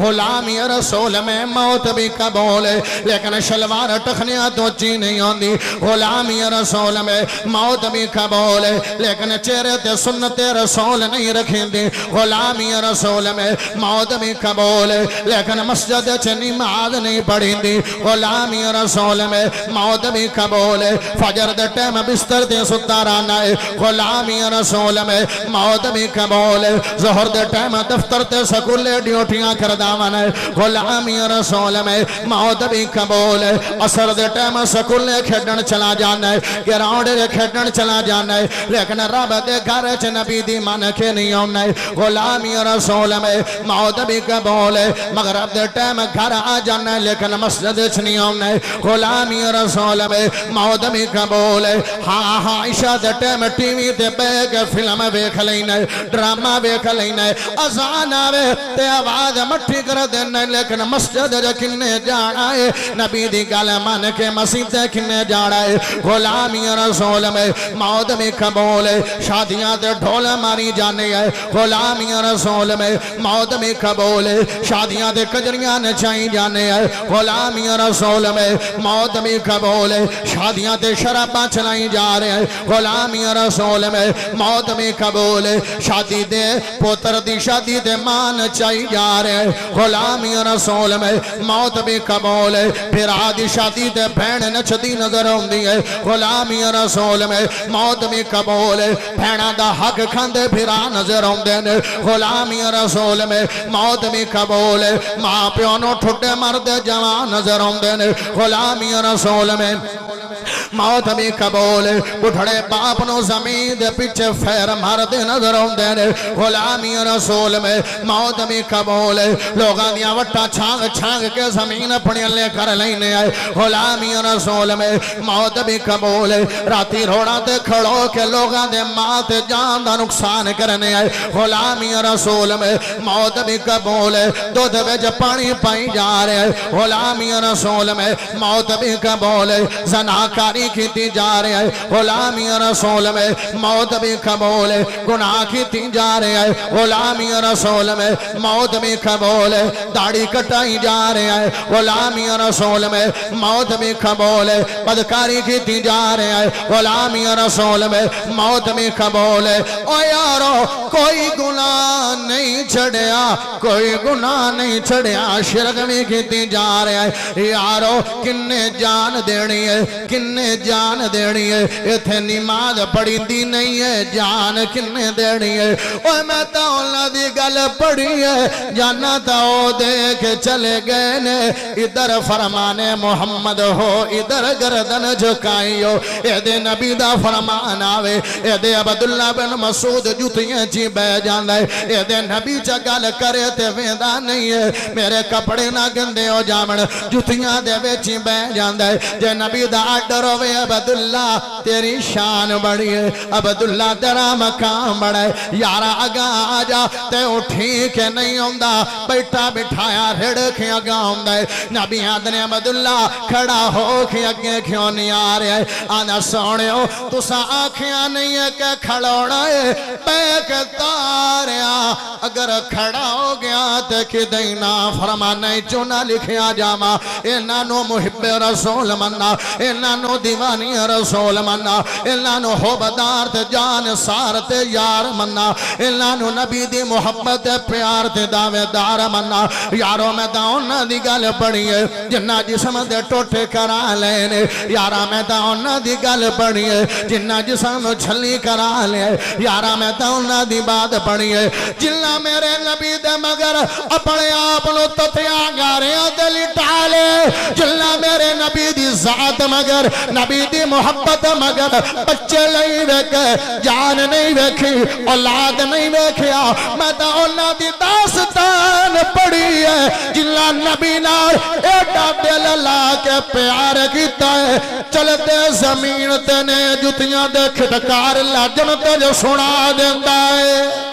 غلامی رسول میں موت بھی قبول ہے لیکن شلوار ٹخنیاں تو چی نہیں ہوندی غلامی رسول میں موت بھی قبول ہے لیکن چہرے تے سنت رسول نہیں رکھیں دی غلامی رسول میں موت بھی قبول ہے لیکن مسجد چ نماز نہیں پڑھیں دی غلامی رسول میں موت بھی قبول ہے فجر دے ٹائم بستر تے ستا رہنا ہے غلامی رسول میں موت بھی قبول ہے ظہر دے ٹائم دفتر تے سکولے ڈیوٹیاں کردہ غلامی رسول میں موت بھی قبول ہے عصر دے ٹائم سکولے کھیڈن چلا جانا ہے گراؤنڈ دے کھیڈن چلا جانا ہے لیکن رب دے گھر چ نبی دی من کے نہیں ہونا ہے غلامی رسول میں موت بھی قبول ہے مغرب دے ٹائم گھر آ جانا ہے لیکن مسجد چ نہیں ہونا ہے غلامی رسول میں موت بھی قبول ہے ہاں عشاء دے ٹائم ٹی وی تے بیٹھ کے فلم ویکھ لینا ہے ڈرامہ ویکھ لینا ہے اذان آوے تے آواز مٹھی کر دینا لیکن مسجد کنے جانا ہے نبی دی گل من کے مسجد کنے جانا ہے غلامی رسول میں موت میں قبول ہے شادیاں دے ڈھول ماری جانے ہے غلامی رسول میں موت میں قبول ہے شادیاں دے کجریاں نچائی جانے ہے غلامی رسول میں موت میں قبول ہے شادیاں دے شراباں چلائی جا رہے ہیں غلامی رسول میں موت میں قبول ہے شادی دے پوتر دی شادی دے مان چائی جا رہے ہیں غلامی رسول میں موت بھی قبول ہے پھر آدھی شادی دے بھین نچدی نظر ہوندی ہے غلامی رسول میں موت بھی قبول ہے بھینا دا حق کھاندے پھرا نظر ہوندے نے غلامی رسول میں موت بھی قبول ہے ماں پیونو ٹھٹے مرد جوان نظر ہوندے نے غلامی رسول میں موت بھی قبول ہے بڑھڑے باپ نو زمین دے پیچھے فیر مرد نظر ہوندے نے غلامی رسول میں موت بھی قبول ہے لوگاں دیا وٹا چھانگ چھانگ کے زمین اپنی لے کر لینے آئے غلامی رسول میں موت بھی قبول ہے راتی روڑا تے کھڑو کے لوگاں دے ماں جان دا نقصان کرنے آئے غلامی رسول میں موت بھی قبول ہے دودھ وچ پانی پائی جا رہے ہیں غلامی رسول میں موت بھی قبول ہے زناکاری کیتی جا رہے ہیں غلامی رسول میں موت بھی قبول ہے گناہ کیتی جا رہے ہیں غلامی رسول میں موت بھی قبول ہے داڑھی کٹائی جا رہے ہیں غلامی رسول میں موت بھی قبول ہے بدکاری کیتی جا رہے ہیں غلامی رسول میں موت بھی قبول ہے او یارو کوئی گناہ نہیں چھڑیا کوئی گناہ نہیں چھڑیا شرک بھی کیتی جا رہے ہیں یارو کنے جان دینی ہے کنے جان دینی ہے اتھے نماز پڑھی دی نہیں ہے جان کنے دینی ہے اوہ میں تا اللہ دی گل پڑھی ہے جانا تا او دیکھ چلے گئے نے ادھر فرمان محمد ہو ادھر گردن جھکائی ہو اے دے نبی دا فرمان آوے اے دے عبداللہ بن مسعود جتیاں چی بے جاندہ ہے اے دے نبی چا گل کرے تے ویندہ نہیں ہے میرے کپڑے نہ گندے ہو جامن جتیاں دے ویچی بے جاندہ ہے جے نبی دا آڈر ہوئے عبداللہ تیری شان بڑی ہے عبداللہ تیرا مقام بڑا ہے یارا آگا آجا تے اٹھی کے نہیں ہوندہ بیٹا بٹھایا رڑ کے آگا ہوندہ ہے نبی آدھنے عبداللہ کھڑا ہو کے آگے کیوں نہیں آ رہے ہیں آنا سوڑے ہو تو سا آنکھیاں نہیں ہے کہ کھڑوڑا ہے پیک تاریا اگر کھڑا ہو گیا تے کہ دینا فرمانے چونا لکھیا جاما انہانو محب رسول مننا انہانو دیوانی رسول مننا انہانو حبدار تے جان سار تے یار مننا انہانو نبی دی محبت پیار تے دعوے دار مننا یارو میں داؤنا دی گل پڑی ہے جنہ جسم دے ٹوٹے کرا لینے یارا میں داؤنا دی گل پڑی ہے جنہ جسم چھلی کرا لے یارا میں داؤنا دی بات پڑی ہے جنہ میرے نبی دے مگر اپنے آپنو تتیا گارے دل ٹالے جنہ میرے نبی دی ذات مگر نبی دی محبت مگر بچے نہیں ویکے جان نہیں ویکھی اولاد نہیں ویکھیا میں داؤنا دی داستان پڑی ہے جنہ نبی نار ایڈا دل لا کے پیار کیتا ہے چلتے زمین تینے جتیاں دے کھٹکار لاجن تے جو سنا دیندہ ہے